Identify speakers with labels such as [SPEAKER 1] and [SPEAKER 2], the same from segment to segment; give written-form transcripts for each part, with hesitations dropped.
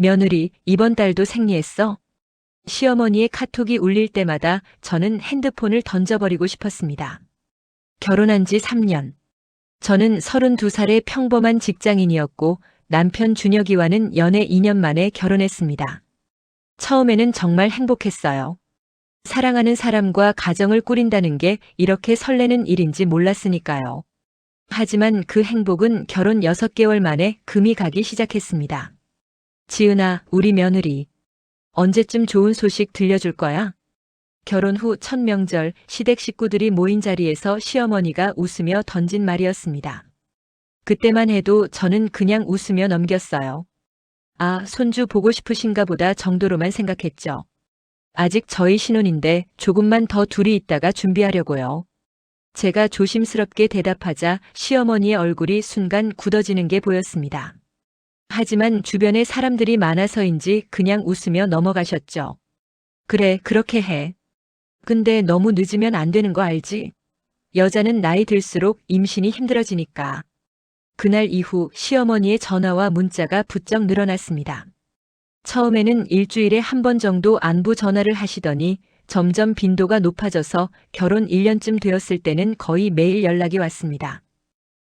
[SPEAKER 1] 며느리, 이번 달도 생리했어? 시어머니의 카톡이 울릴 때마다 저는 핸드폰을 던져버리고 싶었습니다. 결혼한 지 3년. 저는 32살의 평범한 직장인이었고 남편 준혁이와는 연애 2년 만에 결혼했습니다. 처음에는 정말 행복했어요. 사랑하는 사람과 가정을 꾸린다는 게 이렇게 설레는 일인지 몰랐으니까요. 하지만 그 행복은 결혼 6개월 만에 금이 가기 시작했습니다. 지은아, 우리 며느리. 언제쯤 좋은 소식 들려줄 거야? 결혼 후 첫 명절 시댁 식구들이 모인 자리에서 시어머니가 웃으며 던진 말이었습니다. 그때만 해도 저는 그냥 웃으며 넘겼어요. 아, 손주 보고 싶으신가 보다 정도로만 생각했죠. 아직 저희 신혼인데 조금만 더 둘이 있다가 준비하려고요. 제가 조심스럽게 대답하자 시어머니의 얼굴이 순간 굳어지는 게 보였습니다. 하지만 주변에 사람들이 많아서인지 그냥 웃으며 넘어가셨죠. 그래, 그렇게 해. 근데 너무 늦으면 안 되는 거 알지? 여자는 나이 들수록 임신이 힘들어지니까. 그날 이후 시어머니의 전화와 문자가 부쩍 늘어났습니다. 처음에는 일주일에 한 번 정도 안부 전화를 하시더니 점점 빈도가 높아져서 결혼 1년쯤 되었을 때는 거의 매일 연락이 왔습니다.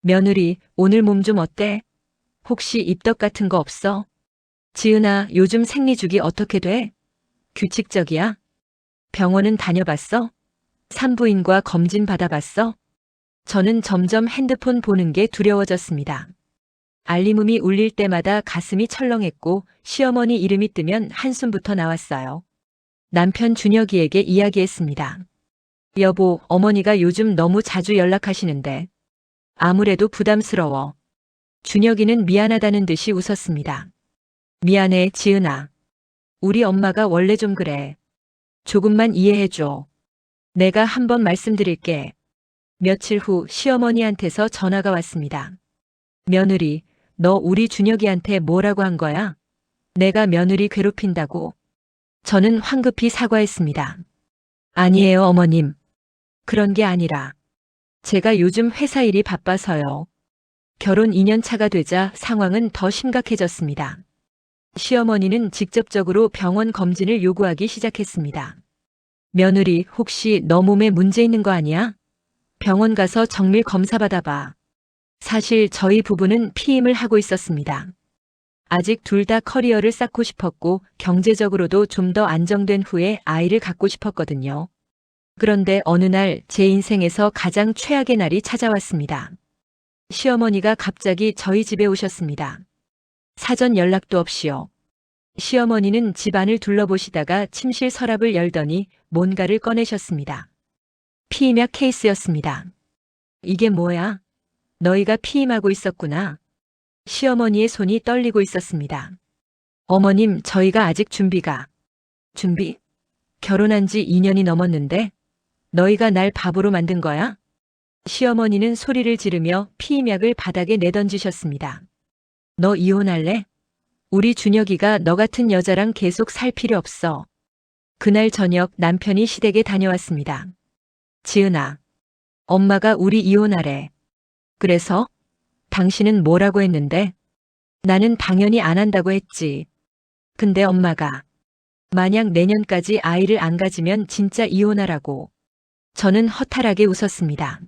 [SPEAKER 1] 며느리, 오늘 몸 좀 어때? 혹시 입덧 같은 거 없어? 지은아, 요즘 생리주기 어떻게 돼? 규칙적이야? 병원은 다녀봤어? 산부인과 검진 받아봤어? 저는 점점 핸드폰 보는 게 두려워졌습니다. 알림음이 울릴 때마다 가슴이 철렁했고 시어머니 이름이 뜨면 한숨부터 나왔어요. 남편 준혁이에게 이야기했습니다. 여보, 어머니가 요즘 너무 자주 연락하시는데. 아무래도 부담스러워. 준혁이는 미안하다는 듯이 웃었습니다. 미안해, 지은아. 우리 엄마가 원래 좀 그래. 조금만 이해해줘. 내가 한번 말씀드릴게. 며칠 후 시어머니한테서 전화가 왔습니다. 며느리, 너 우리 준혁이한테 뭐라고 한 거야? 내가 며느리 괴롭힌다고. 저는 황급히 사과했습니다. 아니에요, 어머님. 그런 게 아니라. 제가 요즘 회사 일이 바빠서요. 결혼 2년 차가 되자 상황은 더 심각해졌습니다. 시어머니는 직접적으로 병원 검진을 요구하기 시작했습니다. 며느리, 혹시 너 몸에 문제 있는 거 아니야? 병원 가서 정밀 검사 받아봐. 사실 저희 부부는 피임을 하고 있었습니다. 아직 둘 다 커리어를 쌓고 싶었고 경제적으로도 좀 더 안정된 후에 아이를 갖고 싶었거든요. 그런데 어느 날 제 인생에서 가장 최악의 날이 찾아왔습니다. 시어머니가 갑자기 저희 집에 오셨습니다. 사전 연락도 없이요. 시어머니는 집안을 둘러보시다가 침실 서랍을 열더니 뭔가를 꺼내셨습니다. 피임약 케이스였습니다. 이게 뭐야? 너희가 피임하고 있었구나. 시어머니의 손이 떨리고 있었습니다. 어머님, 저희가 아직 준비? 결혼한 지 2년이 넘었는데 너희가 날 바보로 만든 거야? 시어머니는 소리를 지르며 피임약을 바닥에 내던지셨습니다. 너 이혼할래? 우리 준혁이가 너 같은 여자랑 계속 살 필요 없어. 그날 저녁 남편이 시댁에 다녀왔습니다. 지은아, 엄마가 우리 이혼하래. 그래서? 당신은 뭐라고 했는데? 나는 당연히 안 한다고 했지. 근데 엄마가 만약 내년까지 아이를 안 가지면 진짜 이혼하라고. 저는 허탈하게 웃었습니다.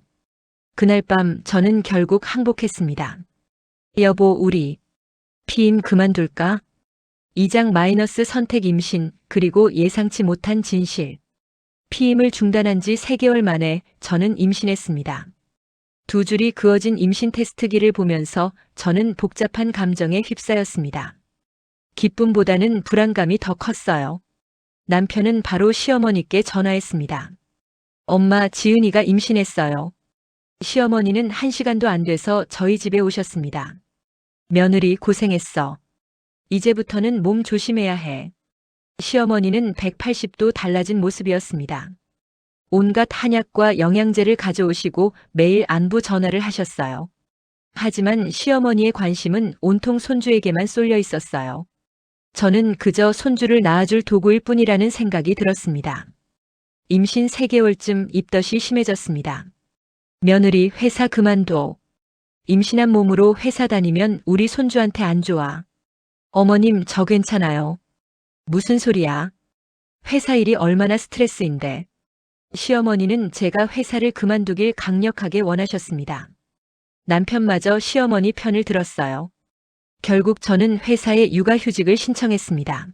[SPEAKER 1] 그날 밤 저는 결국 항복했습니다. 여보, 우리 피임 그만둘까? 2장 마이너스 선택 임신, 그리고 예상치 못한 진실. 피임을 중단한 지 3개월 만에 저는 임신했습니다. 두 줄이 그어진 임신 테스트기를 보면서 저는 복잡한 감정에 휩싸였습니다. 기쁨보다는 불안감이 더 컸어요. 남편은 바로 시어머니께 전화했습니다. 엄마, 지은이가 임신했어요. 시어머니는 1시간도 안 돼서 저희 집에 오셨습니다. 며느리 고생했어. 이제부터는 몸 조심해야 해. 시어머니는 180도 달라진 모습이었습니다. 온갖 한약과 영양제를 가져오시고 매일 안부 전화를 하셨어요. 하지만 시어머니의 관심은 온통 손주에게만 쏠려 있었어요. 저는 그저 손주를 낳아줄 도구일 뿐이라는 생각이 들었습니다. 임신 3개월쯤 입덧이 심해졌습니다. 며느리, 회사 그만둬. 임신한 몸으로 회사 다니면 우리 손주한테 안 좋아. 어머님, 저 괜찮아요. 무슨 소리야? 회사 일이 얼마나 스트레스인데. 시어머니는 제가 회사를 그만두길 강력하게 원하셨습니다. 남편마저 시어머니 편을 들었어요. 결국 저는 회사에 육아휴직을 신청했습니다.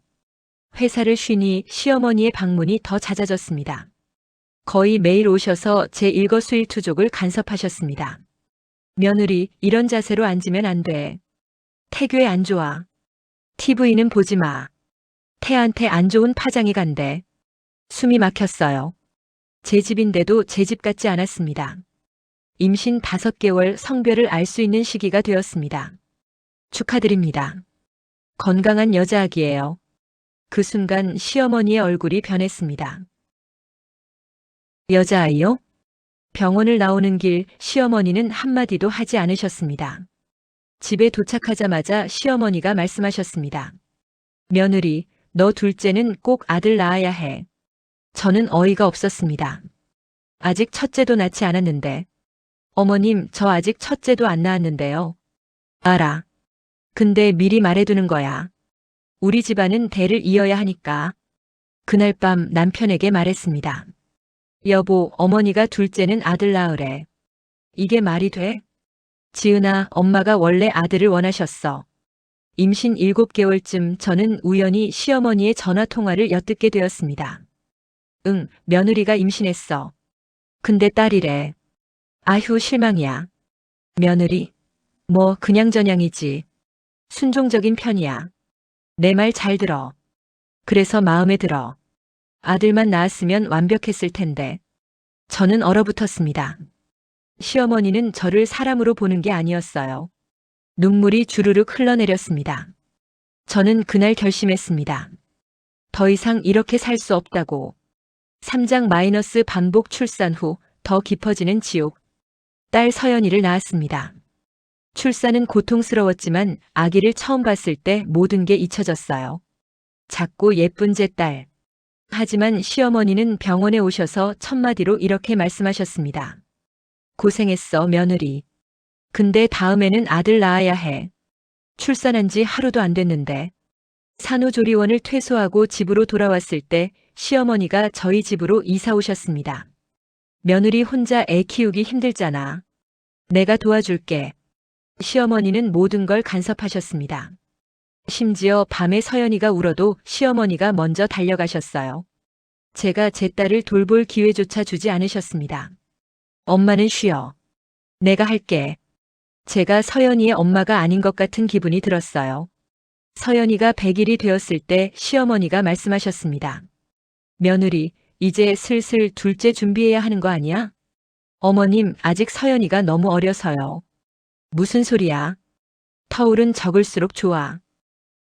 [SPEAKER 1] 회사를 쉬니 시어머니의 방문이 더 잦아졌습니다. 거의 매일 오셔서 제 일거수일투족을 간섭하셨습니다. 며느리, 이런 자세로 앉으면 안 돼. 태교에 안 좋아. TV는 보지 마. 태한테 안 좋은 파장이 간대. 숨이 막혔어요. 제 집인데도 제 집 같지 않았습니다. 임신 5개월 성별을 알 수 있는 시기가 되었습니다. 축하드립니다. 건강한 여자아기예요. 그 순간 시어머니의 얼굴이 변했습니다. 여자아이요? 병원을 나오는 길 시어머니는 한마디도 하지 않으셨습니다. 집에 도착하자마자 시어머니가 말씀하셨습니다. 며느리, 너 둘째는 꼭 아들 낳아야 해. 저는 어이가 없었습니다. 아직 첫째도 낳지 않았는데. 어머님, 저 아직 첫째도 안 낳았는데요. 알아. 근데 미리 말해두는 거야. 우리 집안은 대를 이어야 하니까. 그날 밤 남편에게 말했습니다. 여보, 어머니가 둘째는 아들 낳으래. 이게 말이 돼? 지은아, 엄마가 원래 아들을 원하셨어. 임신 7개월쯤 저는 우연히 시어머니의 전화통화를 엿듣게 되었습니다. 응, 며느리가 임신했어. 근데 딸이래. 아휴, 실망이야. 며느리? 뭐 그냥저냥이지. 순종적인 편이야. 내 말 잘 들어. 그래서 마음에 들어. 아들만 낳았으면 완벽했을 텐데. 저는 얼어붙었습니다. 시어머니는 저를 사람으로 보는 게 아니었어요. 눈물이 주르륵 흘러내렸습니다. 저는 그날 결심했습니다. 더 이상 이렇게 살 수 없다고. 3장 마이너스 반복 출산 후 더 깊어지는 지옥. 딸 서연이를 낳았습니다. 출산은 고통스러웠지만 아기를 처음 봤을 때 모든 게 잊혀졌어요. 작고 예쁜 제 딸. 하지만 시어머니는 병원에 오셔서 첫마디로 이렇게 말씀하셨습니다. 고생했어, 며느리. 근데 다음에는 아들 낳아야 해. 출산한 지 하루도 안 됐는데. 산후조리원을 퇴소하고 집으로 돌아왔을 때 시어머니가 저희 집으로 이사 오셨습니다. 며느리 혼자 애 키우기 힘들잖아. 내가 도와줄게. 시어머니는 모든 걸 간섭하셨습니다. 심지어 밤에 서연이가 울어도 시어머니가 먼저 달려가셨어요. 제가 제 딸을 돌볼 기회조차 주지 않으셨습니다. 엄마는 쉬어. 내가 할게. 제가 서연이의 엄마가 아닌 것 같은 기분이 들었어요. 서연이가 100일이 되었을 때 시어머니가 말씀하셨습니다. 며느리, 이제 슬슬 둘째 준비해야 하는 거 아니야? 어머님, 아직 서연이가 너무 어려서요. 무슨 소리야? 터울은 적을수록 좋아.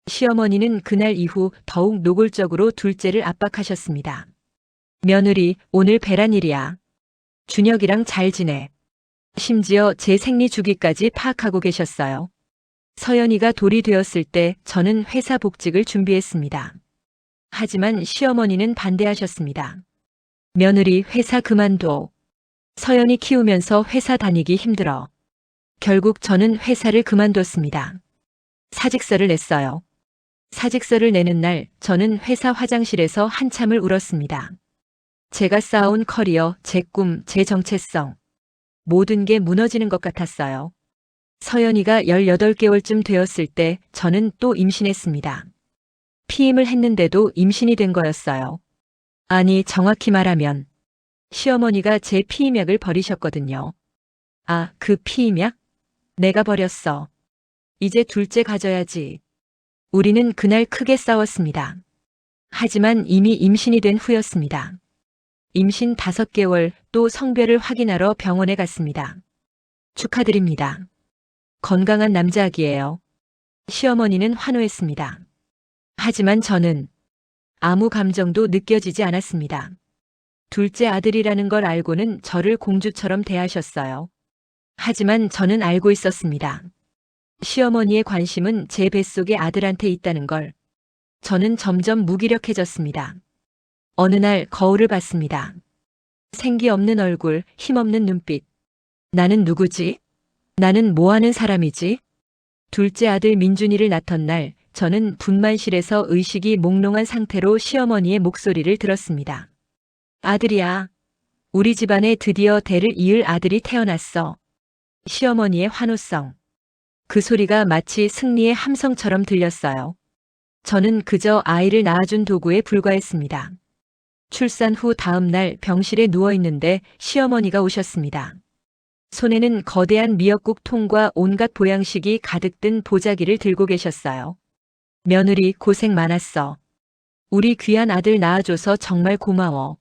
[SPEAKER 1] 시어머니는 그날 이후 더욱 노골적으로 둘째를 압박하셨습니다. 며느리, 오늘 배란일이야. 준혁이랑 잘 지내. 심지어 제 생리 주기까지 파악하고 계셨어요. 서연이가 돌이 되었을 때 저는 회사 복직을 준비했습니다. 하지만 시어머니는 반대하셨습니다. 며느리, 회사 그만둬. 서연이 키우면서 회사 다니기 힘들어. 결국 저는 회사를 그만뒀습니다. 사직서를 냈어요. 사직서를 내는 날 저는 회사 화장실에서 한참을 울었습니다. 제가 쌓아온 커리어, 제 꿈, 제 정체성. 모든 게 무너지는 것 같았어요. 서연이가 18개월쯤 되었을 때 저는 또 임신했습니다. 피임을 했는데도 임신이 된 거였어요. 아니, 정확히 말하면 시어머니가 제 피임약을 버리셨거든요. 아, 그 피임약? 내가 버렸어. 이제 둘째 가져야지. 우리는 그날 크게 싸웠습니다. 하지만 이미 임신이 된 후였습니다. 임신 5개월 또 성별을 확인하러 병원에 갔습니다. 축하드립니다. 건강한 남자아기예요. 시어머니는 환호했습니다. 하지만 저는 아무 감정도 느껴지지 않았습니다. 둘째 아들이라는 걸 알고는 저를 공주처럼 대하셨어요. 하지만 저는 알고 있었습니다. 시어머니의 관심은 제 뱃속의 아들한테 있다는 걸. 저는 점점 무기력해졌습니다. 어느 날 거울을 봤습니다. 생기 없는 얼굴, 힘없는 눈빛. 나는 누구지? 나는 뭐 하는 사람이지? 둘째 아들 민준이를 낳던 날 저는 분만실에서 의식이 몽롱한 상태로 시어머니의 목소리를 들었습니다. 아들이야. 우리 집안에 드디어 대를 이을 아들이 태어났어. 시어머니의 환호성. 그 소리가 마치 승리의 함성처럼 들렸어요. 저는 그저 아이를 낳아준 도구에 불과했습니다. 출산 후 다음 날 병실에 누워 있는데 시어머니가 오셨습니다. 손에는 거대한 미역국 통과 온갖 보양식이 가득 든 보자기를 들고 계셨어요. 며느리 고생 많았어. 우리 귀한 아들 낳아줘서 정말 고마워.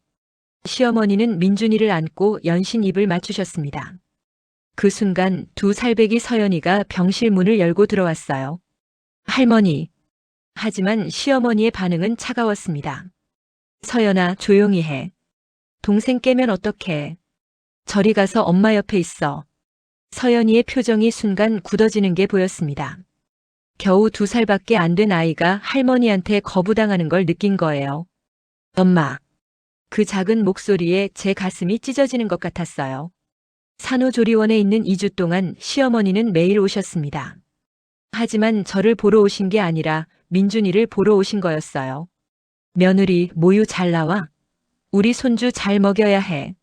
[SPEAKER 1] 시어머니는 민준이를 안고 연신 입을 맞추셨습니다. 그 순간 두 살배기 서연이가 병실 문을 열고 들어왔어요. 할머니. 하지만 시어머니의 반응은 차가웠습니다. 서연아, 조용히 해. 동생 깨면 어떡해. 저리 가서 엄마 옆에 있어. 서연이의 표정이 순간 굳어지는 게 보였습니다. 겨우 2살밖에 안 된 아이가 할머니한테 거부당하는 걸 느낀 거예요. 엄마. 그 작은 목소리에 제 가슴이 찢어지는 것 같았어요. 산후조리원에 있는 2주 동안 시어머니는 매일 오셨습니다. 하지만 저를 보러 오신 게 아니라 민준이를 보러 오신 거였어요. 며느리, 모유 잘 나와? 우리 손주 잘 먹여야 해.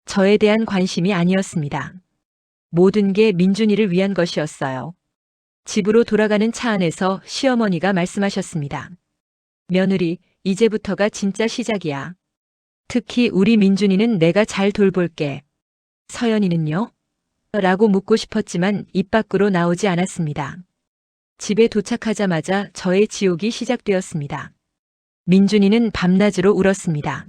[SPEAKER 1] 저에 대한 관심이 아니었습니다. 모든 게 민준이를 위한 것이었어요. 집으로 돌아가는 차 안에서 시어머니가 말씀하셨습니다. 며느리, 이제부터가 진짜 시작이야. 특히 우리 민준이는 내가 잘 돌볼게. 서연이는요? 라고 묻고 싶었지만 입 밖으로 나오지 않았습니다. 집에 도착하자마자 저의 지옥이 시작되었습니다. 민준이는 밤낮으로 울었습니다.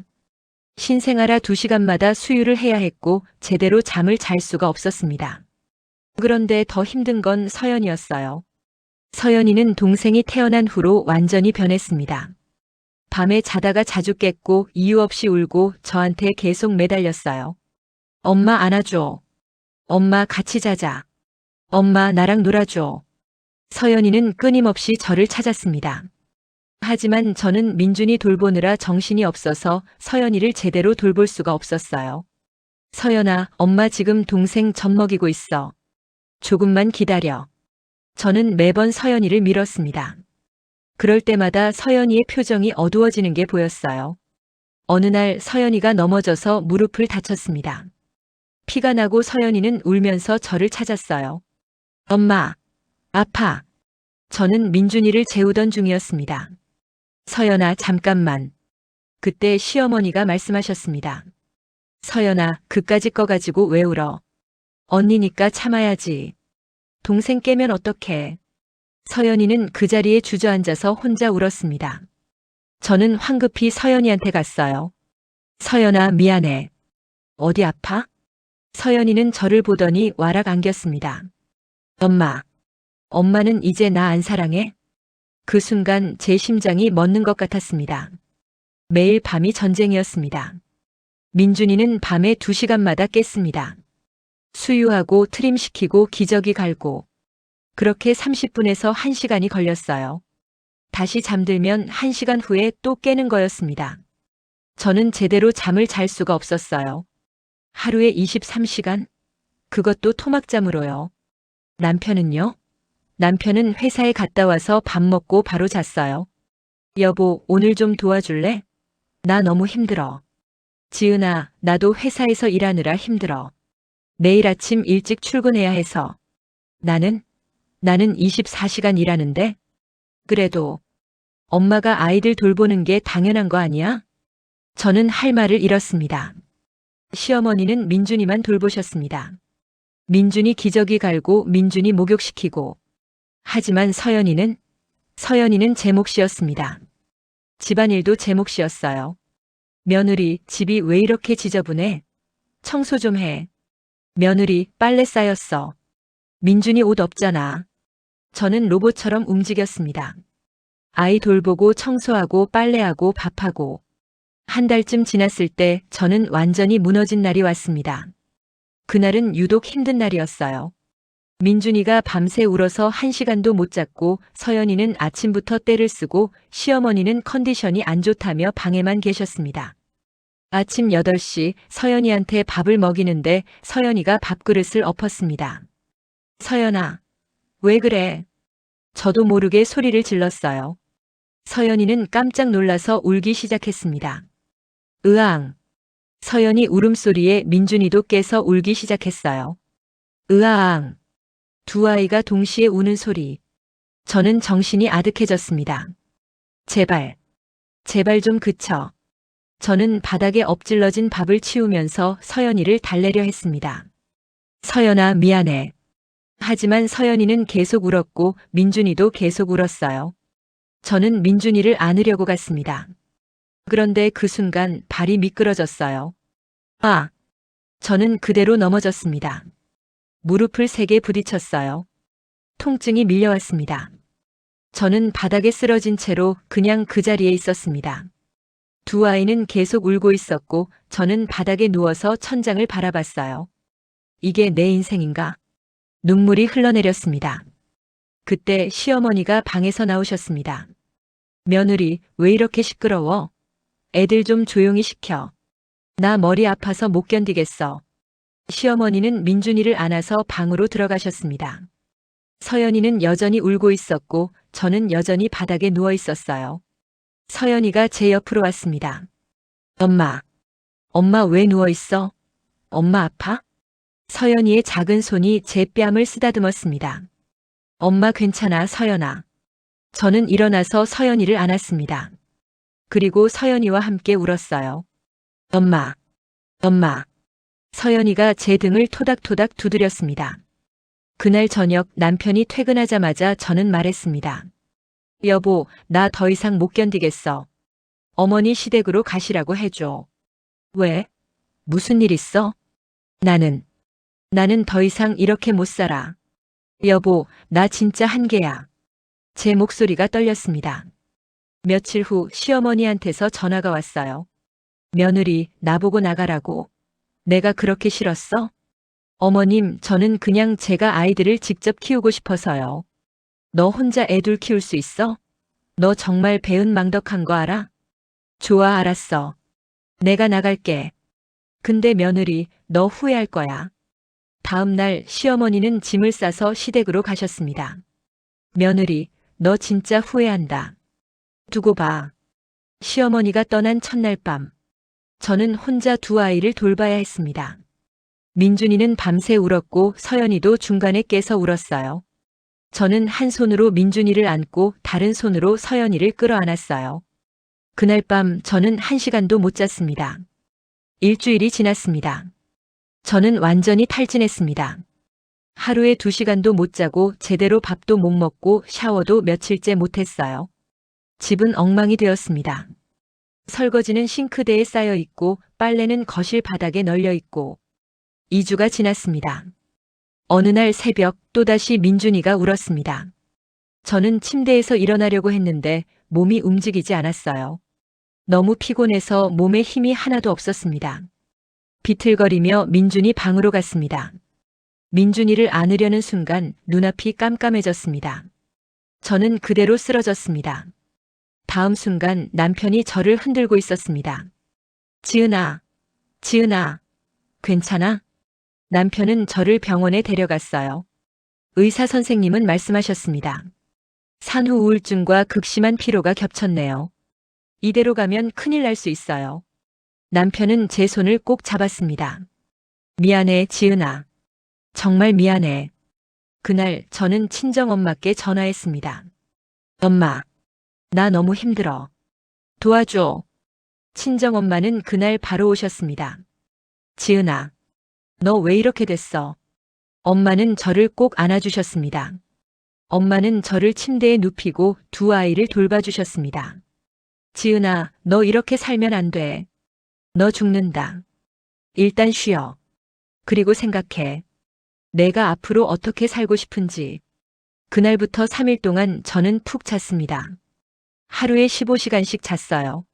[SPEAKER 1] 신생아라 2시간마다 수유를 해야 했고 제대로 잠을 잘 수가 없었습니다. 그런데 더 힘든 건 서연이었어요. 서연이는 동생이 태어난 후로 완전히 변했습니다. 밤에 자다가 자주 깼고 이유 없이 울고 저한테 계속 매달렸어요. 엄마 안아줘. 엄마 같이 자자. 엄마 나랑 놀아줘. 서연이는 끊임없이 저를 찾았습니다. 하지만 저는 민준이 돌보느라 정신이 없어서 서연이를 제대로 돌볼 수가 없었어요. 서연아, 엄마 지금 동생 젖 먹이고 있어. 조금만 기다려. 저는 매번 서연이를 밀었습니다. 그럴 때마다 서연이의 표정이 어두워지는 게 보였어요. 어느 날 서연이가 넘어져서 무릎을 다쳤습니다. 피가 나고 서연이는 울면서 저를 찾았어요. 엄마, 아파. 저는 민준이를 재우던 중이었습니다. 서연아, 잠깐만. 그때 시어머니가 말씀하셨습니다. 서연아, 그까짓 거 가지고 왜 울어? 언니니까 참아야지. 동생 깨면 어떡해. 서연이는 그 자리에 주저앉아서 혼자 울었습니다. 저는 황급히 서연이한테 갔어요. 서연아, 미안해. 어디 아파? 서연이는 저를 보더니 와락 안겼습니다. 엄마. 엄마는 이제 나 안 사랑해? 그 순간 제 심장이 멎는 것 같았습니다. 매일 밤이 전쟁이었습니다. 민준이는 밤에 2시간마다 깼습니다. 수유하고 트림시키고 기저귀 갈고. 그렇게 30분에서 1시간이 걸렸어요. 다시 잠들면 1시간 후에 또 깨는 거였습니다. 저는 제대로 잠을 잘 수가 없었어요. 하루에 23시간? 그것도 토막잠으로요. 남편은요? 남편은 회사에 갔다 와서 밥 먹고 바로 잤어요. 여보, 오늘 좀 도와줄래? 나 너무 힘들어. 지은아, 나도 회사에서 일하느라 힘들어. 내일 아침 일찍 출근해야 해서. 나는 24시간 일하는데? 그래도 엄마가 아이들 돌보는 게 당연한 거 아니야? 저는 할 말을 잃었습니다. 시어머니는 민준이만 돌보셨습니다. 민준이 기저귀 갈고 민준이 목욕시키고. 하지만 서연이는 제 몫이었습니다. 집안일도 제 몫이었어요. 며느리, 집이 왜 이렇게 지저분해? 청소 좀 해. 며느리, 빨래 쌓였어. 민준이 옷 없잖아. 저는 로봇처럼 움직였습니다. 아이 돌보고 청소하고 빨래하고 밥하고. 한 달쯤 지났을 때 저는 완전히 무너진 날이 왔습니다. 그날은 유독 힘든 날이었어요. 민준이가 밤새 울어서 1시간도 못 잤고 서연이는 아침부터 떼를 쓰고 시어머니는 컨디션이 안 좋다며 방에만 계셨습니다. 아침 8시 서연이한테 밥을 먹이는데 서연이가 밥그릇을 엎었습니다. 서연아, 왜 그래? 저도 모르게 소리를 질렀어요. 서연이는 깜짝 놀라서 울기 시작했습니다. 으앙. 서연이 울음소리에 민준이도 깨서 울기 시작했어요. 으아앙. 두 아이가 동시에 우는 소리. 저는 정신이 아득해졌습니다. 제발. 제발 좀 그쳐. 저는 바닥에 엎질러진 밥을 치우면서 서연이를 달래려 했습니다. 서연아, 미안해. 하지만 서연이는 계속 울었고 민준이도 계속 울었어요. 저는 민준이를 안으려고 갔습니다. 그런데 그 순간 발이 미끄러졌어요. 아! 저는 그대로 넘어졌습니다. 무릎을 세게 부딪혔어요. 통증이 밀려왔습니다. 저는 바닥에 쓰러진 채로 그냥 그 자리에 있었습니다. 두 아이는 계속 울고 있었고 저는 바닥에 누워서 천장을 바라봤어요. 이게 내 인생인가? 눈물이 흘러내렸습니다. 그때 시어머니가 방에서 나오셨습니다. 며느리, 왜 이렇게 시끄러워? 애들 좀 조용히 시켜. 나 머리 아파서 못 견디겠어. 시어머니는 민준이를 안아서 방으로 들어가셨습니다. 서연이는 여전히 울고 있었고 저는 여전히 바닥에 누워 있었어요. 서연이가 제 옆으로 왔습니다. 엄마. 엄마 왜 누워 있어? 엄마 아파? 서연이의 작은 손이 제 뺨을 쓰다듬었습니다. 엄마 괜찮아, 서연아. 저는 일어나서 서연이를 안았습니다. 그리고 서연이와 함께 울었어요. 엄마. 엄마. 서연이가 제 등을 토닥토닥 두드렸습니다. 그날 저녁 남편이 퇴근하자마자 저는 말했습니다. 여보, 나 더 이상 못 견디겠어. 어머니 시댁으로 가시라고 해줘. 왜? 무슨 일 있어? 나는 더 이상 이렇게 못 살아. 여보, 나 진짜 한계야. 제 목소리가 떨렸습니다. 며칠 후 시어머니한테서 전화가 왔어요. 며느리, 나보고 나가라고. 내가 그렇게 싫었어? 어머님, 저는 그냥 제가 아이들을 직접 키우고 싶어서요. 너 혼자 애둘 키울 수 있어? 너 정말 배은망덕한 거 알아? 좋아, 알았어. 내가 나갈게. 근데 며느리, 너 후회할 거야. 다음 날 시어머니는 짐을 싸서 시댁으로 가셨습니다. 며느리, 너 진짜 후회한다. 두고 봐. 시어머니가 떠난 첫날 밤. 저는 혼자 두 아이를 돌봐야 했습니다. 민준이는 밤새 울었고 서연이도 중간에 깨서 울었어요. 저는 한 손으로 민준이를 안고 다른 손으로 서연이를 끌어안았어요. 그날 밤 저는 1시간도 못 잤습니다. 일주일이 지났습니다. 저는 완전히 탈진했습니다. 하루에 2시간도 못 자고 제대로 밥도 못 먹고 샤워도 며칠째 못했어요. 집은 엉망이 되었습니다. 설거지는 싱크대에 쌓여 있고 빨래는 거실 바닥에 널려 있고 2주가 지났습니다. 어느 날 새벽 또다시 민준이가 울었습니다. 저는 침대에서 일어나려고 했는데 몸이 움직이지 않았어요. 너무 피곤해서 몸에 힘이 하나도 없었습니다. 비틀거리며 민준이 방으로 갔습니다. 민준이를 안으려는 순간 눈앞이 깜깜해졌습니다. 저는 그대로 쓰러졌습니다. 다음 순간 남편이 저를 흔들고 있었습니다. 지은아, 지은아, 괜찮아? 남편은 저를 병원에 데려갔어요. 의사 선생님은 말씀하셨습니다. 산후 우울증과 극심한 피로가 겹쳤네요. 이대로 가면 큰일 날 수 있어요. 남편은 제 손을 꼭 잡았습니다. 미안해, 지은아. 정말 미안해. 그날 저는 친정엄마께 전화했습니다. 엄마, 나 너무 힘들어. 도와줘. 친정엄마는 그날 바로 오셨습니다. 지은아, 너 왜 이렇게 됐어? 엄마는 저를 꼭 안아주셨습니다. 엄마는 저를 침대에 눕히고 두 아이를 돌봐주셨습니다. 지은아, 너 이렇게 살면 안 돼. 너 죽는다. 일단 쉬어. 그리고 생각해. 내가 앞으로 어떻게 살고 싶은지. 그날부터 3일 동안 저는 푹 잤습니다. 하루에 15시간씩 잤어요.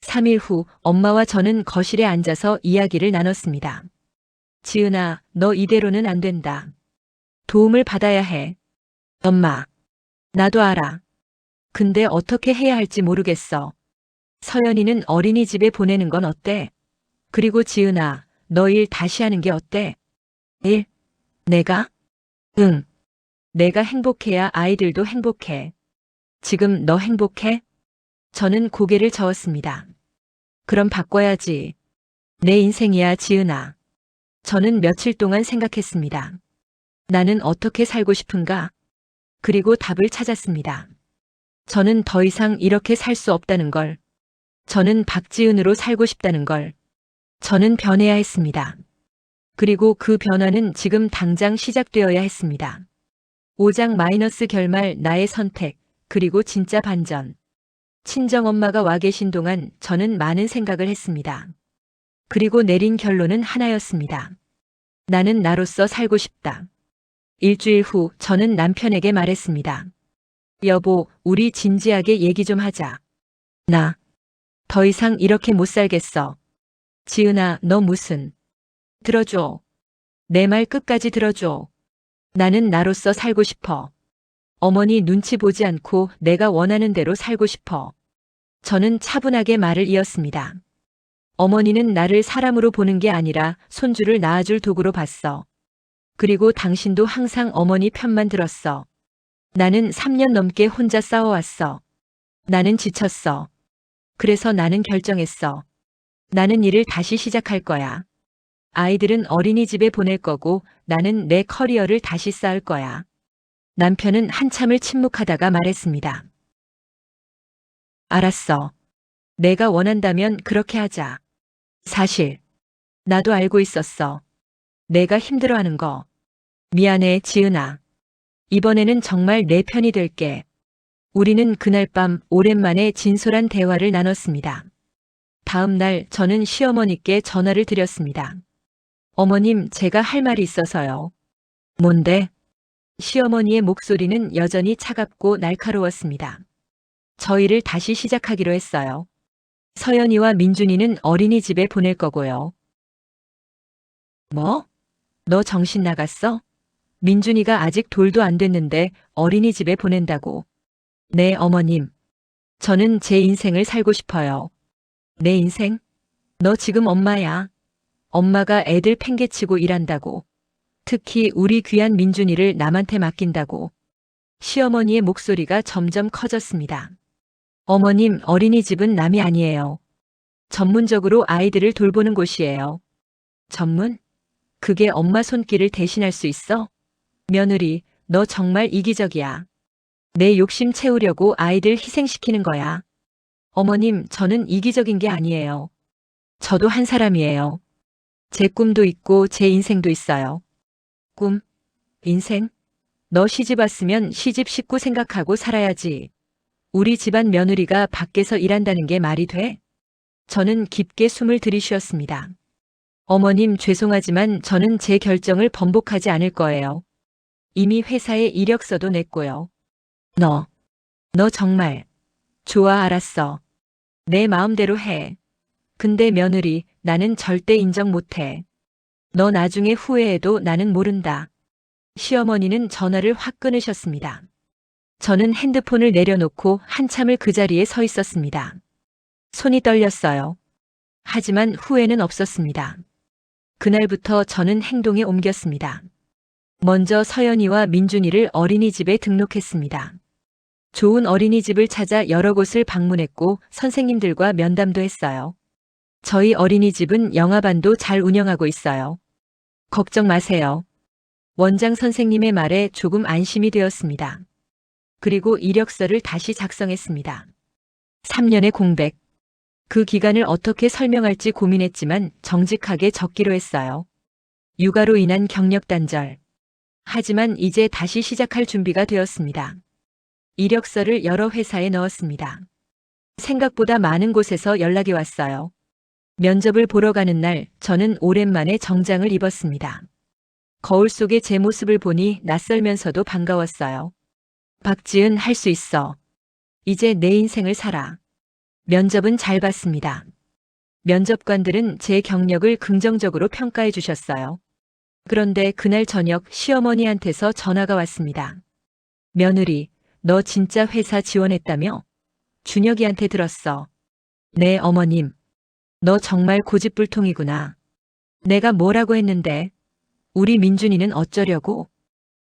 [SPEAKER 1] 3일 후 엄마와 저는 거실에 앉아서 이야기를 나눴습니다. 지은아, 너 이대로는 안 된다. 도움을 받아야 해. 엄마, 나도 알아. 근데 어떻게 해야 할지 모르겠어. 서연이는 어린이집에 보내는 건 어때? 그리고 지은아, 너 일 다시 하는 게 어때? 일? 내가? 응. 내가 행복해야 아이들도 행복해. 지금 너 행복해? 저는 고개를 저었습니다. 그럼 바꿔야지. 내 인생이야, 지은아. 저는 며칠 동안 생각했습니다. 나는 어떻게 살고 싶은가? 그리고 답을 찾았습니다. 저는 더 이상 이렇게 살 수 없다는 걸. 저는 박지은으로 살고 싶다는 걸. 저는 변해야 했습니다. 그리고 그 변화는 지금 당장 시작되어야 했습니다. 5장 마이너스 결말 나의 선택, 그리고 진짜 반전. 친정엄마가 와 계신 동안 저는 많은 생각을 했습니다. 그리고 내린 결론은 하나였습니다. 나는 나로서 살고 싶다. 일주일 후 저는 남편에게 말했습니다. 여보, 우리 진지하게 얘기 좀 하자. 나 더 이상 이렇게 못 살겠어. 지은아, 너 무슨. 들어줘. 내 말 끝까지 들어줘. 나는 나로서 살고 싶어. 어머니 눈치 보지 않고 내가 원하는 대로 살고 싶어. 저는 차분하게 말을 이었습니다. 어머니는 나를 사람으로 보는 게 아니라 손주를 낳아줄 도구로 봤어. 그리고 당신도 항상 어머니 편만 들었어. 나는 3년 넘게 혼자 싸워왔어. 나는 지쳤어. 그래서 나는 결정했어. 나는 일을 다시 시작할 거야. 아이들은 어린이집에 보낼 거고 나는 내 커리어를 다시 쌓을 거야. 남편은 한참을 침묵하다가 말했습니다. 알았어. 내가 원한다면 그렇게 하자. 사실 나도 알고 있었어. 내가 힘들어하는 거. 미안해, 지은아. 이번에는 정말 내 편이 될게. 우리는 그날 밤 오랜만에 진솔한 대화를 나눴습니다. 다음 날 저는 시어머니께 전화를 드렸습니다. 어머님, 제가 할 말이 있어서요. 뭔데? 시어머니의 목소리는 여전히 차갑고 날카로웠습니다. 저희를 다시 시작하기로 했어요. 서연이와 민준이는 어린이집에 보낼 거고요. 뭐? 너 정신 나갔어? 민준이가 아직 돌도 안 됐는데 어린이집에 보낸다고. 네, 어머님. 저는 제 인생을 살고 싶어요. 내 인생? 너 지금 엄마야. 엄마가 애들 팽개치고 일한다고. 특히 우리 귀한 민준이를 남한테 맡긴다고. 시어머니의 목소리가 점점 커졌습니다. 어머님, 어린이집은 남이 아니에요. 전문적으로 아이들을 돌보는 곳이에요. 전문? 그게 엄마 손길을 대신할 수 있어? 며느리, 너 정말 이기적이야. 내 욕심 채우려고 아이들 희생시키는 거야. 어머님, 저는 이기적인 게 아니에요. 저도 한 사람이에요. 제 꿈도 있고 제 인생도 있어요. 꿈? 인생? 너 시집 왔으면 시집 식구 생각하고 살아야지. 우리 집안 며느리가 밖에서 일한다는 게 말이 돼? 저는 깊게 숨을 들이쉬었습니다. 어머님, 죄송하지만 저는 제 결정을 번복하지 않을 거예요. 이미 회사에 이력서도 냈고요. 너 정말. 좋아, 알았어. 내 마음대로 해. 근데 며느리, 나는 절대 인정 못해. 너 나중에 후회해도 나는 모른다. 시어머니는 전화를 확 끊으셨습니다. 저는 핸드폰을 내려놓고 한참을 그 자리에 서 있었습니다. 손이 떨렸어요. 하지만 후회는 없었습니다. 그날부터 저는 행동에 옮겼습니다. 먼저 서연이와 민준이를 어린이집에 등록했습니다. 좋은 어린이집을 찾아 여러 곳을 방문했고 선생님들과 면담도 했어요. 저희 어린이집은 영화반도 잘 운영하고 있어요. 걱정 마세요. 원장 선생님의 말에 조금 안심이 되었습니다. 그리고 이력서를 다시 작성했습니다. 3년의 공백. 그 기간을 어떻게 설명할지 고민했지만 정직하게 적기로 했어요. 육아로 인한 경력 단절. 하지만 이제 다시 시작할 준비가 되었습니다. 이력서를 여러 회사에 넣었습니다. 생각보다 많은 곳에서 연락이 왔어요. 면접을 보러 가는 날 저는 오랜만에 정장을 입었습니다. 거울 속의 제 모습을 보니 낯설면서도 반가웠어요. 박지은, 할 수 있어. 이제 내 인생을 살아. 면접은 잘 봤습니다. 면접관들은 제 경력을 긍정적으로 평가해 주셨어요. 그런데 그날 저녁 시어머니한테서 전화가 왔습니다. 며느리, 너 진짜 회사 지원했다며? 준혁이한테 들었어. 네, 어머님. 너 정말 고집불통이구나. 내가 뭐라고 했는데? 우리 민준이는 어쩌려고?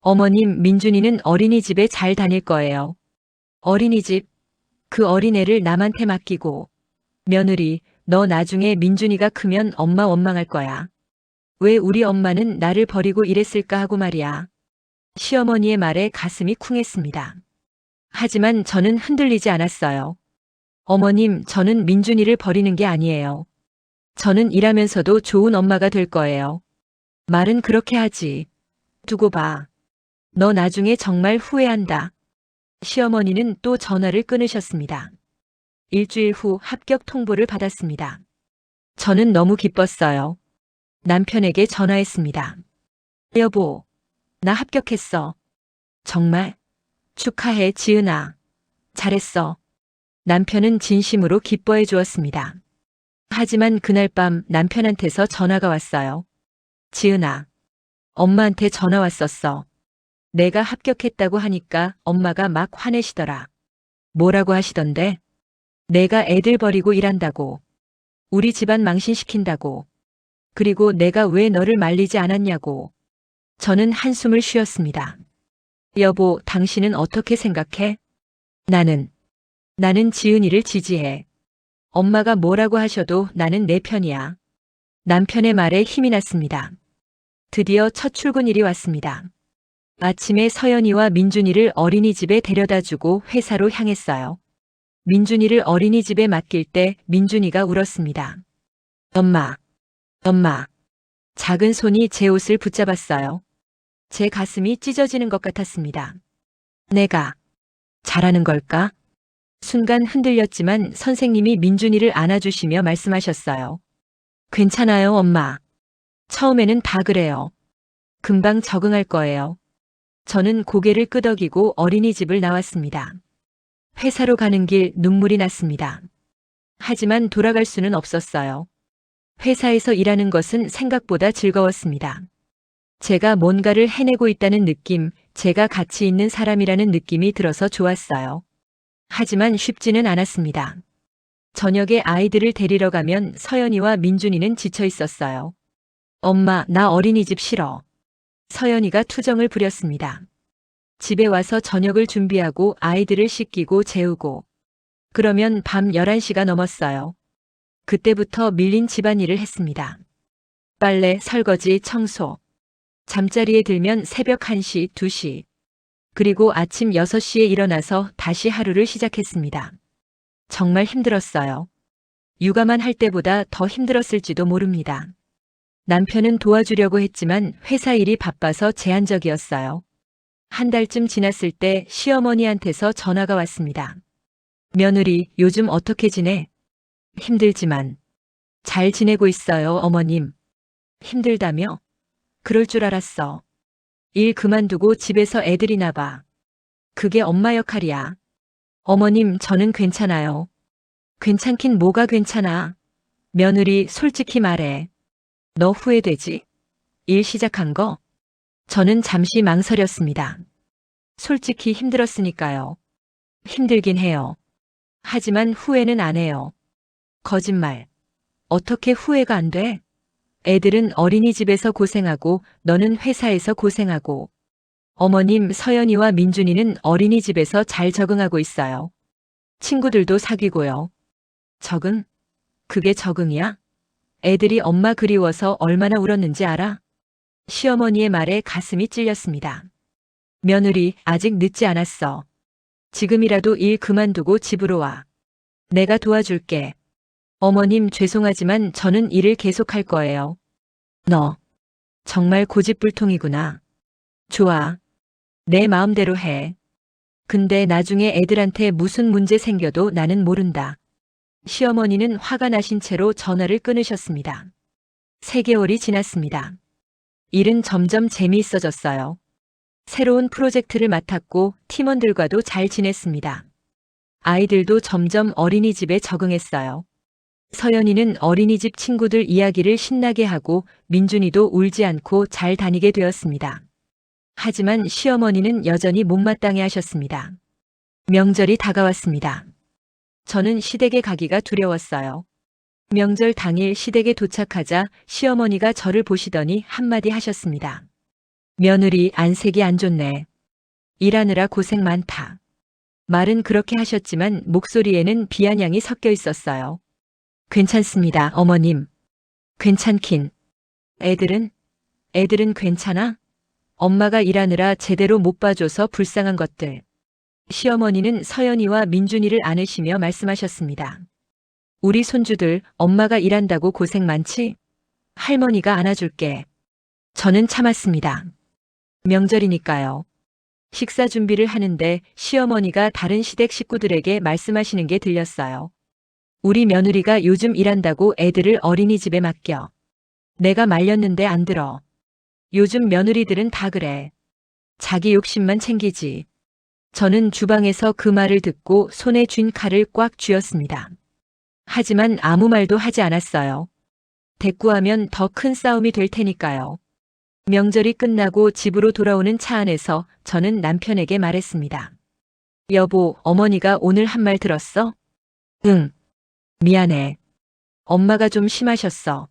[SPEAKER 1] 어머님, 민준이는 어린이집에 잘 다닐 거예요. 어린이집? 그 어린애를 남한테 맡기고. 며느리, 너 나중에 민준이가 크면 엄마 원망할 거야. 왜 우리 엄마는 나를 버리고 이랬을까 하고 말이야. 시어머니의 말에 가슴이 쿵했습니다. 하지만 저는 흔들리지 않았어요. 어머님, 저는 민준이를 버리는 게 아니에요. 저는 일하면서도 좋은 엄마가 될 거예요. 말은 그렇게 하지. 두고 봐. 너 나중에 정말 후회한다. 시어머니는 또 전화를 끊으셨습니다. 일주일 후 합격 통보를 받았습니다. 저는 너무 기뻤어요. 남편에게 전화했습니다. 여보, 나 합격했어. 정말? 축하해, 지은아. 잘했어. 남편은 진심으로 기뻐해 주었습니다. 하지만 그날 밤 남편한테서 전화가 왔어요. 지은아, 엄마한테 전화 왔었어. 내가 합격했다고 하니까 엄마가 막 화내시더라. 뭐라고 하시던데? 내가 애들 버리고 일한다고. 우리 집안 망신시킨다고. 그리고 내가 왜 너를 말리지 않았냐고. 저는 한숨을 쉬었습니다. 여보, 당신은 어떻게 생각해? 나는 지은이를 지지해. 엄마가 뭐라고 하셔도 나는 내 편이야. 남편의 말에 힘이 났습니다. 드디어 첫 출근일이 왔습니다. 아침에 서연이와 민준이를 어린이집에 데려다주고 회사로 향했어요. 민준이를 어린이집에 맡길 때 민준이가 울었습니다. 엄마. 작은 손이 제 옷을 붙잡았어요. 제 가슴이 찢어지는 것 같았습니다. 내가 잘하는 걸까? 순간 흔들렸지만 선생님이 민준이를 안아주시며 말씀하셨어요. 괜찮아요, 엄마. 처음에는 다 그래요. 금방 적응할 거예요. 저는 고개를 끄덕이고 어린이집을 나왔습니다. 회사로 가는 길 눈물이 났습니다. 하지만 돌아갈 수는 없었어요. 회사에서 일하는 것은 생각보다 즐거웠습니다. 제가 뭔가를 해내고 있다는 느낌, 제가 가치 있는 사람이라는 느낌이 들어서 좋았어요. 하지만 쉽지는 않았습니다. 저녁에 아이들을 데리러 가면 서연이와 민준이는 지쳐 있었어요. 엄마, 나 어린이집 싫어. 서연이가 투정을 부렸습니다. 집에 와서 저녁을 준비하고 아이들을 씻기고 재우고. 그러면 밤 11시가 넘었어요. 그때부터 밀린 집안일을 했습니다. 빨래, 설거지, 청소. 잠자리에 들면 새벽 1시, 2시. 그리고 아침 6시에 일어나서 다시 하루를 시작했습니다. 정말 힘들었어요. 육아만 할 때보다 더 힘들었을지도 모릅니다. 남편은 도와주려고 했지만 회사 일이 바빠서 제한적이었어요. 한 달쯤 지났을 때 시어머니한테서 전화가 왔습니다. 며느리, 요즘 어떻게 지내? 힘들지만 잘 지내고 있어요, 어머님. 힘들다며? 그럴 줄 알았어. 일 그만두고 집에서 애들이나 봐. 그게 엄마 역할이야. 어머님, 저는 괜찮아요. 괜찮긴 뭐가 괜찮아. 며느리, 솔직히 말해. 너 후회되지? 일 시작한 거? 저는 잠시 망설였습니다. 솔직히 힘들었으니까요. 힘들긴 해요. 하지만 후회는 안 해요. 거짓말. 어떻게 후회가 안 돼? 애들은 어린이집에서 고생하고 너는 회사에서 고생하고. 어머님, 서연이와 민준이는 어린이집에서 잘 적응하고 있어요. 친구들도 사귀고요. 적응? 그게 적응이야? 애들이 엄마 그리워서 얼마나 울었는지 알아? 시어머니의 말에 가슴이 찔렸습니다. 며느리, 아직 늦지 않았어. 지금이라도 일 그만두고 집으로 와. 내가 도와줄게. 어머님, 죄송하지만 저는 일을 계속할 거예요. 너 정말 고집불통이구나. 좋아. 내 마음대로 해. 근데 나중에 애들한테 무슨 문제 생겨도 나는 모른다. 시어머니는 화가 나신 채로 전화를 끊으셨습니다. 3개월이 지났습니다. 일은 점점 재미있어졌어요. 새로운 프로젝트를 맡았고 팀원들과도 잘 지냈습니다. 아이들도 점점 어린이집에 적응했어요. 서연이는 어린이집 친구들 이야기를 신나게 하고 민준이도 울지 않고 잘 다니게 되었습니다. 하지만 시어머니는 여전히 못마땅해 하셨습니다. 명절이 다가왔습니다. 저는 시댁에 가기가 두려웠어요. 명절 당일 시댁에 도착하자 시어머니가 저를 보시더니 한마디 하셨습니다. 며느리 안색이 안 좋네. 일하느라 고생 많다. 말은 그렇게 하셨지만 목소리에는 비아냥이 섞여 있었어요. 괜찮습니다, 어머님. 괜찮긴. 애들은? 애들은 괜찮아? 엄마가 일하느라 제대로 못 봐줘서 불쌍한 것들. 시어머니는 서연이와 민준이를 안으시며 말씀하셨습니다. 우리 손주들 엄마가 일한다고 고생 많지? 할머니가 안아줄게. 저는 참았습니다. 명절이니까요. 식사 준비를 하는데 시어머니가 다른 시댁 식구들에게 말씀하시는 게 들렸어요. 우리 며느리가 요즘 일한다고 애들을 어린이집에 맡겨. 내가 말렸는데 안 들어. 요즘 며느리들은 다 그래. 자기 욕심만 챙기지. 저는 주방에서 그 말을 듣고 손에 쥔 칼을 꽉 쥐었습니다. 하지만 아무 말도 하지 않았어요. 대꾸하면 더 큰 싸움이 될 테니까요. 명절이 끝나고 집으로 돌아오는 차 안에서 저는 남편에게 말했습니다. 여보, 어머니가 오늘 한 말 들었어? 응. 미안해. 엄마가 좀 심하셨어.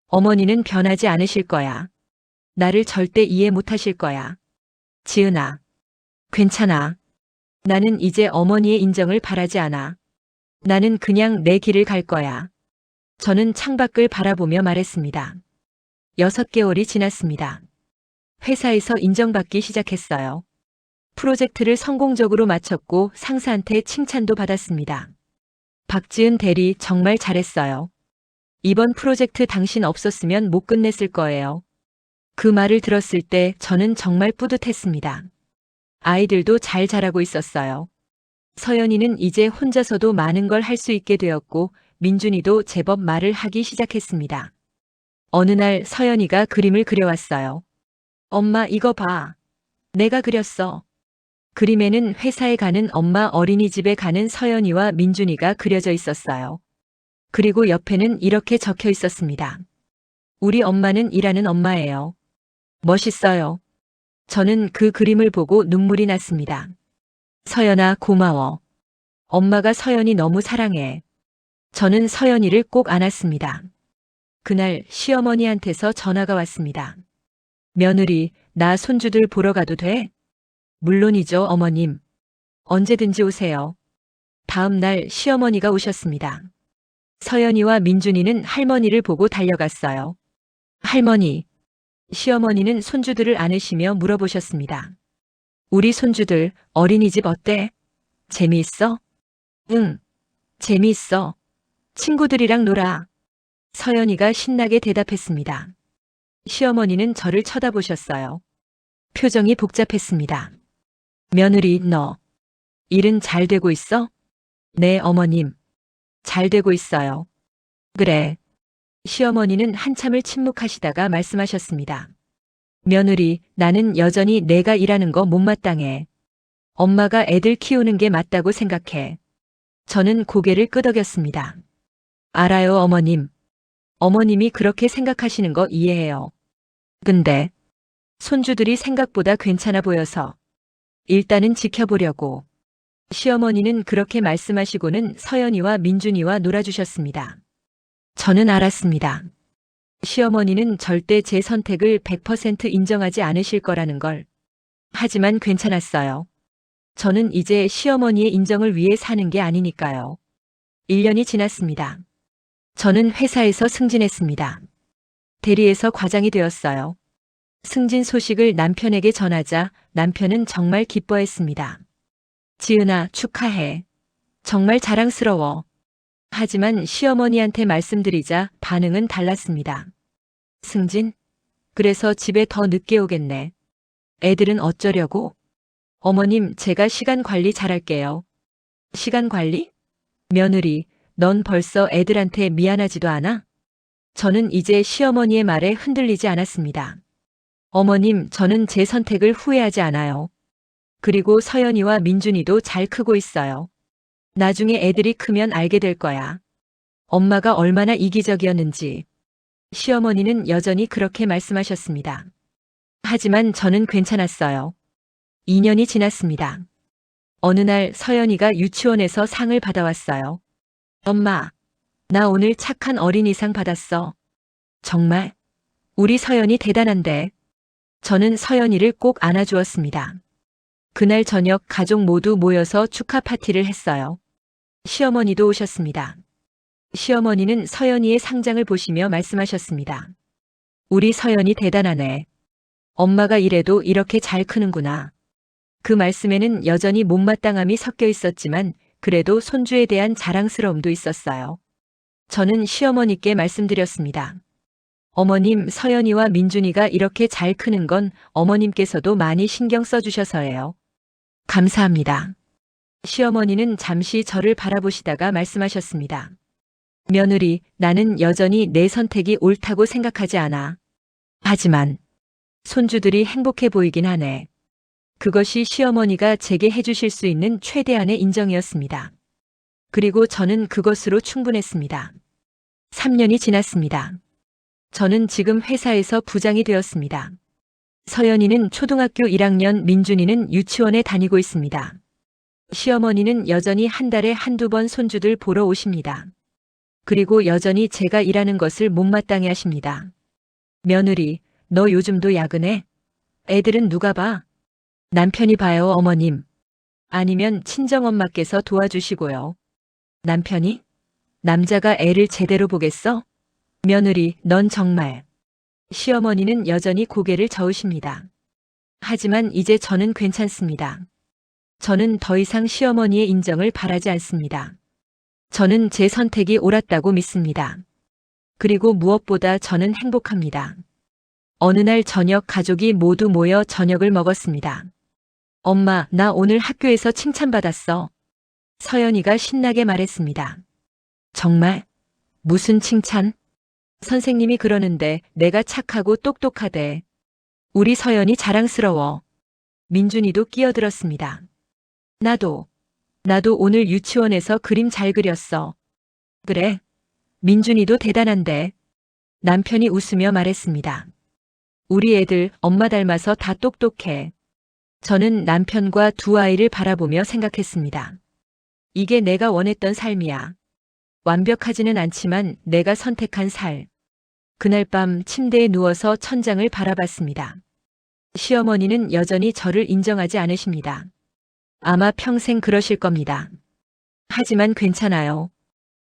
[SPEAKER 1] 어머니는 변하지 않으실 거야. 나를 절대 이해 못 하실 거야. 지은아. 괜찮아. 나는 이제 어머니의 인정을 바라지 않아. 나는 그냥 내 길을 갈 거야. 저는 창밖을 바라보며 말했습니다. 6개월이 지났습니다. 회사에서 인정받기 시작했어요. 프로젝트를 성공적으로 마쳤고 상사한테 칭찬도 받았습니다. 박지은 대리 정말 잘했어요. 이번 프로젝트 당신 없었으면 못 끝냈을 거예요. 그 말을 들었을 때 저는 정말 뿌듯했습니다. 아이들도 잘 자라고 있었어요. 서연이는 이제 혼자서도 많은 걸 할 수 있게 되었고 민준이도 제법 말을 하기 시작했습니다. 어느 날 서연이가 그림을 그려왔어요. 엄마 이거 봐. 내가 그렸어. 그림에는 회사에 가는 엄마, 어린이집에 가는 서연이와 민준이가 그려져 있었어요. 그리고 옆에는 이렇게 적혀 있었습니다. 우리 엄마는 일하는 엄마예요. 멋있어요. 저는 그 그림을 보고 눈물이 났습니다. 서연아, 고마워. 엄마가 서연이 너무 사랑해. 저는 서연이를 꼭 안았습니다. 그날 시어머니한테서 전화가 왔습니다. 며느리, 나 손주들 보러 가도 돼? 물론이죠, 어머님. 언제든지 오세요. 다음 날 시어머니가 오셨습니다. 서연이와 민준이는 할머니를 보고 달려갔어요. 할머니. 시어머니는 손주들을 안으시며 물어보셨습니다. 우리 손주들 어린이집 어때? 재미있어? 응. 재미있어. 친구들이랑 놀아. 서연이가 신나게 대답했습니다. 시어머니는 저를 쳐다보셨어요. 표정이 복잡했습니다. 며느리, 너 일은 잘 되고 있어? 네, 어머님. 잘 되고 있어요. 그래. 시어머니는 한참을 침묵하시다가 말씀하셨습니다. 며느리, 나는 여전히 내가 일하는 거 못마땅해. 엄마가 애들 키우는 게 맞다고 생각해. 저는 고개를 끄덕였습니다. 알아요, 어머님. 어머님이 그렇게 생각하시는 거 이해해요. 근데 손주들이 생각보다 괜찮아 보여서 일단은 지켜보려고. 시어머니는 그렇게 말씀하시고는 서연이와 민준이와 놀아주셨습니다. 저는 알았습니다. 시어머니는 절대 제 선택을 100% 인정하지 않으실 거라는 걸. 하지만 괜찮았어요. 저는 이제 시어머니의 인정을 위해 사는 게 아니니까요. 1년이 지났습니다. 저는 회사에서 승진했습니다. 대리에서 과장이 되었어요. 승진 소식을 남편에게 전하자 남편은 정말 기뻐했습니다. 지은아, 축하해. 정말 자랑스러워. 하지만 시어머니한테 말씀드리자 반응은 달랐습니다. 승진? 그래서 집에 더 늦게 오겠네. 애들은 어쩌려고? 어머님, 제가 시간 관리 잘할게요. 시간 관리? 며느리, 넌 벌써 애들한테 미안하지도 않아? 저는 이제 시어머니의 말에 흔들리지 않았습니다. 어머님, 저는 제 선택을 후회하지 않아요. 그리고 서연이와 민준이도 잘 크고 있어요. 나중에 애들이 크면 알게 될 거야. 엄마가 얼마나 이기적이었는지. 시어머니는 여전히 그렇게 말씀하셨습니다. 하지만 저는 괜찮았어요. 2년이 지났습니다. 어느 날 서연이가 유치원에서 상을 받아왔어요. 엄마, 나 오늘 착한 어린이상 받았어. 정말? 우리 서연이 대단한데. 저는 서연이를 꼭 안아주었습니다. 그날 저녁 가족 모두 모여서 축하 파티를 했어요. 시어머니도 오셨습니다. 시어머니는 서연이의 상장을 보시며 말씀하셨습니다. 우리 서연이 대단하네. 엄마가 이래도 이렇게 잘 크는구나. 그 말씀에는 여전히 못마땅함이 섞여 있었지만 그래도 손주에 대한 자랑스러움도 있었어요. 저는 시어머니께 말씀드렸습니다. 어머님, 서연이와 민준이가 이렇게 잘 크는 건 어머님께서도 많이 신경 써주셔서예요. 감사합니다. 시어머니는 잠시 저를 바라보시다가 말씀하셨습니다. 며느리, 나는 여전히 내 선택이 옳다고 생각하지 않아. 하지만 손주들이 행복해 보이긴 하네. 그것이 시어머니가 제게 해주실 수 있는 최대한의 인정이었습니다. 그리고 저는 그것으로 충분했습니다. 3년이 지났습니다. 저는 지금 회사에서 부장이 되었습니다. 서연이는 초등학교 1학년, 민준이는 유치원에 다니고 있습니다. 시어머니는 여전히 한 달에 한두 번 손주들 보러 오십니다. 그리고 여전히 제가 일하는 것을 못마땅해 하십니다. 며느리, 너 요즘도 야근해? 애들은 누가 봐? 남편이 봐요, 어머님. 아니면 친정엄마께서 도와주시고요. 남편이? 남자가 애를 제대로 보겠어? 며느리, 넌 정말. 시어머니는 여전히 고개를 저으십니다. 하지만 이제 저는 괜찮습니다. 저는 더 이상 시어머니의 인정을 바라지 않습니다. 저는 제 선택이 옳았다고 믿습니다. 그리고 무엇보다 저는 행복합니다. 어느 날 저녁 가족이 모두 모여 저녁을 먹었습니다. 엄마, 나 오늘 학교에서 칭찬받았어. 서연이가 신나게 말했습니다. 정말? 무슨 칭찬? 선생님이 그러는데 내가 착하고 똑똑하대. 우리 서연이 자랑스러워. 민준이도 끼어들었습니다. 나도 오늘 유치원에서 그림 잘 그렸어. 그래? 민준이도 대단한데. 남편이 웃으며 말했습니다. 우리 애들 엄마 닮아서 다 똑똑해. 저는 남편과 두 아이를 바라보며 생각했습니다. 이게 내가 원했던 삶이야. 완벽하지는 않지만 내가 선택한 살. 그날 밤 침대에 누워서 천장을 바라봤습니다. 시어머니는 여전히 저를 인정하지 않으십니다. 아마 평생 그러실 겁니다. 하지만 괜찮아요.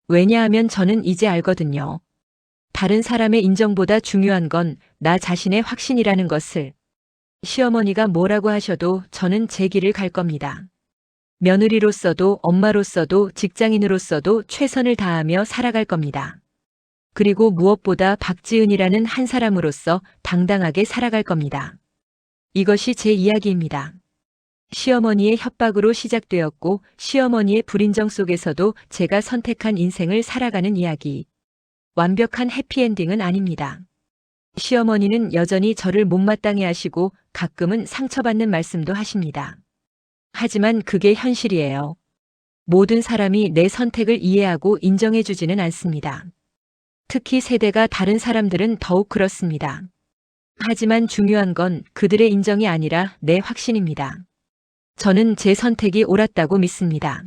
[SPEAKER 1] 왜냐하면 저는 이제 알거든요. 다른 사람의 인정보다 중요한 건 나 자신의 확신이라는 것을. 시어머니가 뭐라고 하셔도 저는 제 길을 갈 겁니다. 며느리로서도 엄마로서도 직장인으로서도 최선을 다하며 살아갈 겁니다. 그리고 무엇보다 박지은이라는 한 사람으로서 당당하게 살아갈 겁니다. 이것이 제 이야기입니다. 시어머니의 협박으로 시작되었고 시어머니의 불인정 속에서도 제가 선택한 인생을 살아가는 이야기. 완벽한 해피엔딩은 아닙니다. 시어머니는 여전히 저를 못마땅해 하시고 가끔은 상처받는 말씀도 하십니다. 하지만 그게 현실이에요. 모든 사람이 내 선택을 이해하고 인정해주지는 않습니다. 특히 세대가 다른 사람들은 더욱 그렇습니다. 하지만 중요한 건 그들의 인정이 아니라 내 확신입니다. 저는 제 선택이 옳았다고 믿습니다.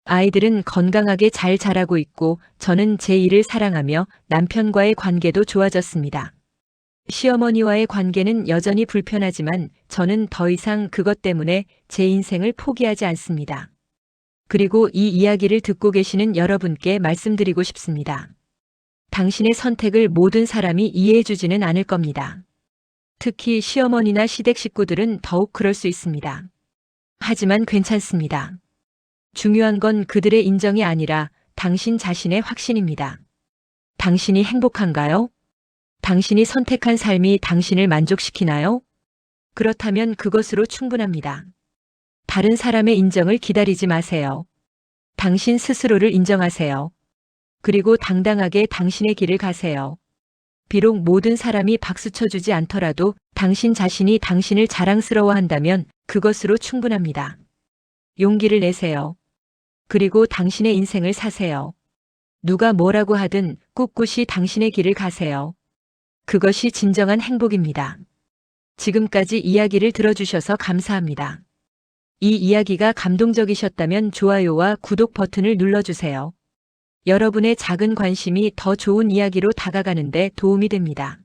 [SPEAKER 1] 아이들은 건강하게 잘 자라고 있고 저는 제 일을 사랑하며 남편과의 관계도 좋아졌습니다. 시어머니와의 관계는 여전히 불편하지만 저는 더 이상 그것 때문에 제 인생을 포기하지 않습니다. 그리고 이 이야기를 듣고 계시는 여러분께 말씀드리고 싶습니다. 당신의 선택을 모든 사람이 이해해주지는 않을 겁니다. 특히 시어머니나 시댁 식구들은 더욱 그럴 수 있습니다. 하지만 괜찮습니다. 중요한 건 그들의 인정이 아니라 당신 자신의 확신입니다. 당신이 행복한가요? 당신이 선택한 삶이 당신을 만족시키나요? 그렇다면 그것으로 충분합니다. 다른 사람의 인정을 기다리지 마세요. 당신 스스로를 인정하세요. 그리고 당당하게 당신의 길을 가세요. 비록 모든 사람이 박수쳐주지 않더라도 당신 자신이 당신을 자랑스러워한다면 그것으로 충분합니다. 용기를 내세요. 그리고 당신의 인생을 사세요. 누가 뭐라고 하든 꿋꿋이 당신의 길을 가세요. 그것이 진정한 행복입니다. 지금까지 이야기를 들어주셔서 감사합니다. 이 이야기가 감동적이셨다면 좋아요와 구독 버튼을 눌러주세요. 여러분의 작은 관심이 더 좋은 이야기로 다가가는데 도움이 됩니다.